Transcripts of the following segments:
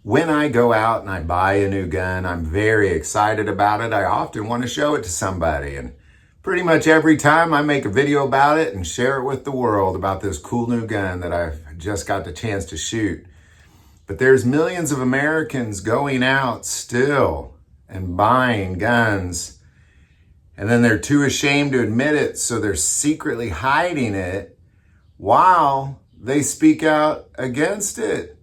When I go out and I buy a new gun, I'm very excited about it. I often want to show it to somebody, and pretty much every time I make a video about it and share it with the world about this cool new gun that I've just got the chance to shoot. But there's millions of Americans going out still and buying guns, and then they're too ashamed to admit it, so they're secretly hiding it while they speak out against it.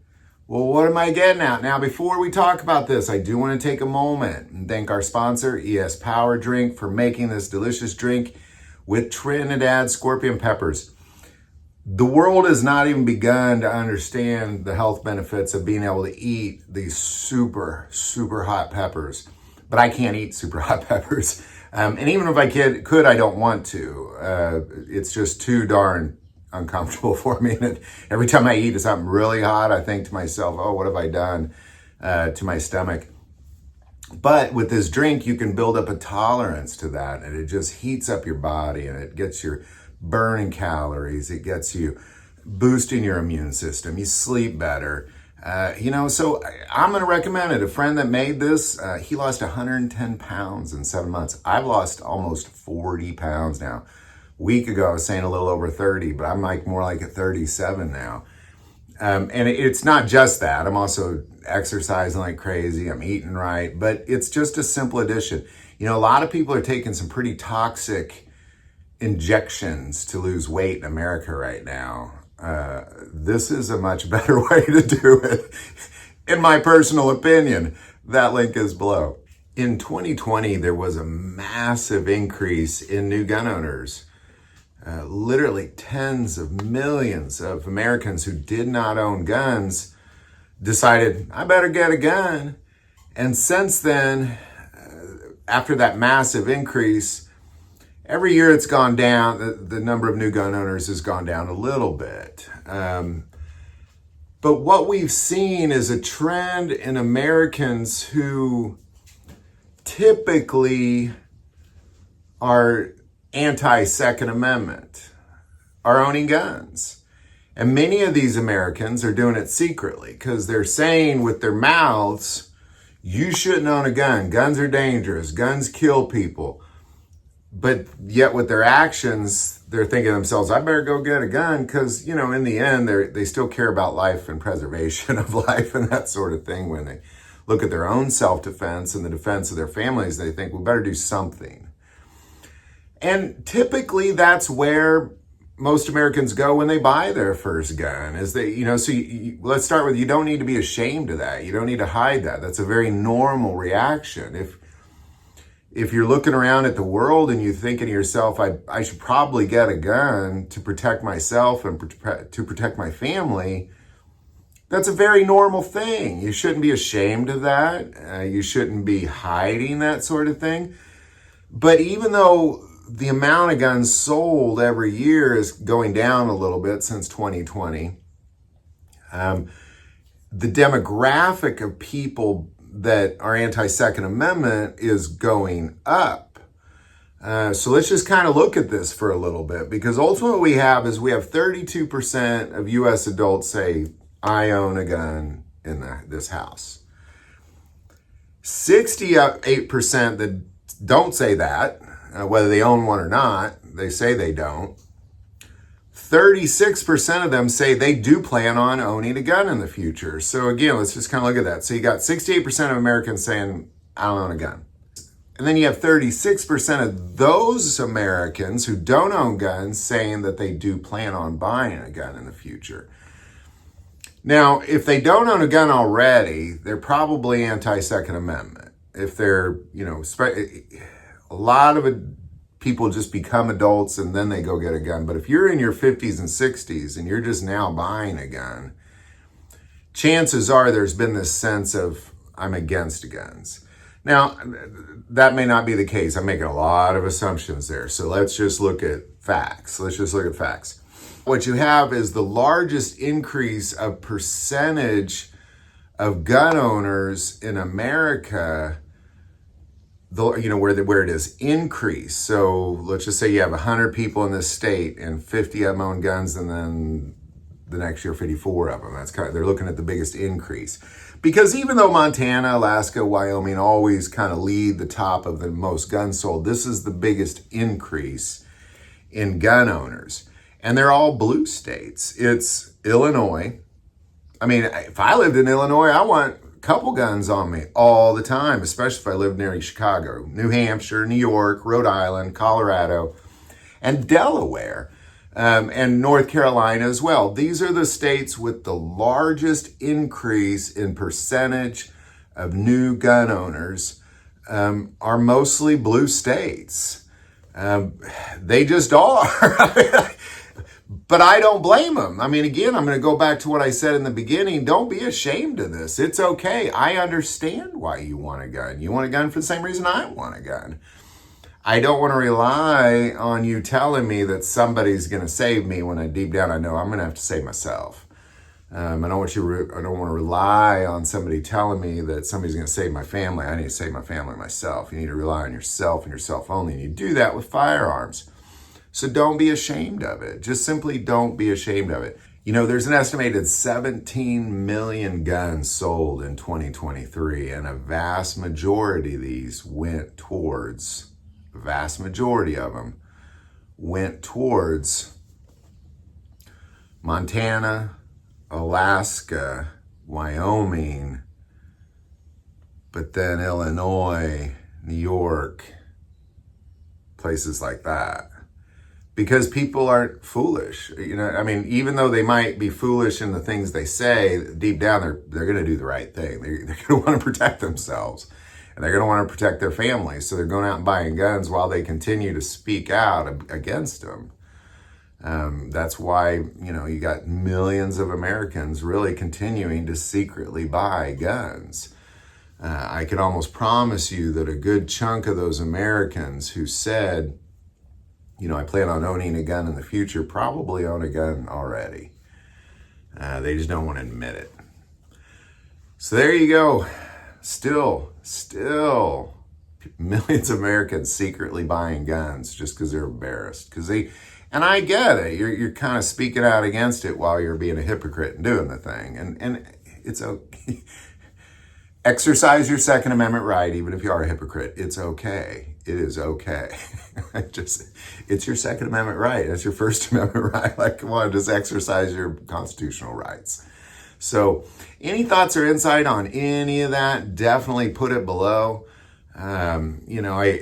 Well, what am I getting at? Now, before we talk about this, I do want to take a moment and thank our sponsor, ES Power Drink, for making this delicious drink with Trinidad scorpion peppers. The world has not even begun to understand the health benefits of being able to eat these super, super hot peppers. But I can't eat super hot peppers. And even if I could, I don't want to. It's just too darn uncomfortable for me. And every time I eat something really hot, I think to myself, oh, what have I done to my stomach? But with this drink, you can build up a tolerance to that, and it just heats up your body, and it gets you burning calories. It gets you boosting your immune system. You sleep better. So I'm going to recommend it. A friend that made this, he lost 110 pounds in 7 months. I've lost almost 40 pounds now. Week ago, I was saying a little over 30, but I'm more like at 37 now. And it's not just that. I'm also exercising like crazy. I'm eating right, but it's just a simple addition. A lot of people are taking some pretty toxic injections to lose weight in America right now. This is a much better way to do it, in my personal opinion. That link is below. In 2020, there was a massive increase in new gun owners. Literally tens of millions of Americans who did not own guns decided, I better get a gun. And since then, after that massive increase, every year it's gone down. The number of new gun owners has gone down a little bit. But what we've seen is a trend in Americans who typically are anti-Second Amendment, are owning guns. And many of these Americans are doing it secretly because they're saying with their mouths, you shouldn't own a gun. Guns are dangerous. Guns kill people. But yet with their actions, they're thinking to themselves, I better go get a gun because, in the end, they still care about life and preservation of life and that sort of thing. When they look at their own self-defense and the defense of their families, they think, we better do something. And typically that's where most Americans go when they buy their first gun, is let's start with, you don't need to be ashamed of that. You don't need to hide that. That's a very normal reaction. If you're looking around at the world and you're thinking to yourself, I should probably get a gun to protect myself and to protect my family, that's a very normal thing. You shouldn't be ashamed of that. You shouldn't be hiding that sort of thing. But even though the amount of guns sold every year is going down a little bit since 2020, the demographic of people that are anti-Second Amendment is going up. So let's just kind of look at this for a little bit, because ultimately what we have 32% of U.S. adults say, I own a gun in this house. 68% that don't say that, whether they own one or not, they say they don't. 36% of them say they do plan on owning a gun in the future. So again, let's just kind of look at that. So you got 68% of Americans saying, I don't own a gun. And then you have 36% of those Americans who don't own guns saying that they do plan on buying a gun in the future. Now, if they don't own a gun already, they're probably anti-Second Amendment. If they're, a lot of people just become adults and then they go get a gun. But if you're in your 50s and 60s and you're just now buying a gun, chances are there's been this sense of, I'm against guns. Now, that may not be the case. I'm making a lot of assumptions there. So let's just look at facts. What you have is the largest increase of percentage of gun owners in America, where it is increased. So let's just say you have 100 people in this state and 50 of them own guns, and then the next year 54 of them. They're looking at the biggest increase. Because even though Montana, Alaska, Wyoming always kind of lead the top of the most guns sold, this is the biggest increase in gun owners. And they're all blue states. It's Illinois. I mean, if I lived in Illinois, I want a couple guns on me all the time, especially if I lived near Chicago, New Hampshire, New York, Rhode Island, Colorado, and Delaware, and North Carolina as well. These are the states with the largest increase in percentage of new gun owners, are mostly blue states. They just are. But I don't blame them. I mean, again, I'm going to go back to what I said in the beginning. Don't be ashamed of this. It's okay. I understand why you want a gun. You want a gun for the same reason I want a gun. I don't want to rely on you telling me that somebody's going to save me when deep down I know I'm going to have to save myself. I don't want to rely on somebody telling me that somebody's going to save my family. I need to save my family myself. You need to rely on yourself and yourself only. And you do that with firearms. So don't be ashamed of it. Just simply don't be ashamed of it. You know, there's an estimated 17 million guns sold in 2023, and a vast majority of these went towards Montana, Alaska, Wyoming, but then Illinois, New York, places like that. Because people aren't foolish. You know, I mean, even though they might be foolish in the things they say, deep down they're going to do the right thing. They're going to want to protect themselves. And they're going to want to protect their families. So they're going out and buying guns while they continue to speak out against them. That's why, you know, you got millions of Americans really continuing to secretly buy guns. I can almost promise you that a good chunk of those Americans who said, you know, I plan on owning a gun in the future, probably own a gun already. They just don't want to admit it. So there you go. Still millions of Americans secretly buying guns just because they're embarrassed. And I get it. You're kind of speaking out against it while you're being a hypocrite and doing the thing. And it's okay. Exercise your Second Amendment right, even if you are a hypocrite. It's okay. It is okay. It's your Second Amendment right. It's your First Amendment right. Like, come on, just exercise your constitutional rights. So any thoughts or insight on any of that, definitely put it below. You know, I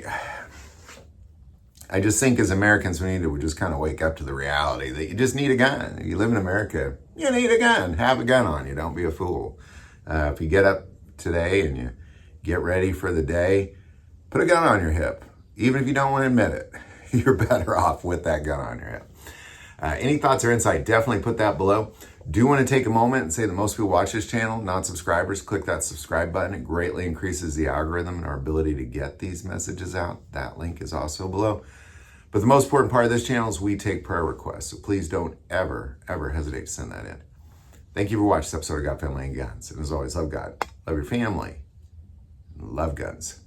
just think as Americans, we need to just kind of wake up to the reality that you just need a gun. If you live in America, you need a gun. Have a gun on you. Don't be a fool. If you get up today and you get ready for the day, put a gun on your hip. Even if you don't want to admit it, you're better off with that gun on your hip. Any thoughts or insight, definitely put that below. Do want to take a moment and say that most people watch this channel, non-subscribers, click that subscribe button. It greatly increases the algorithm and our ability to get these messages out. That link is also below. But the most important part of this channel is we take prayer requests. So please don't ever hesitate to send that in. Thank you for watching this episode of God, Family, and Guns. And as always, love God, love your family, love guns.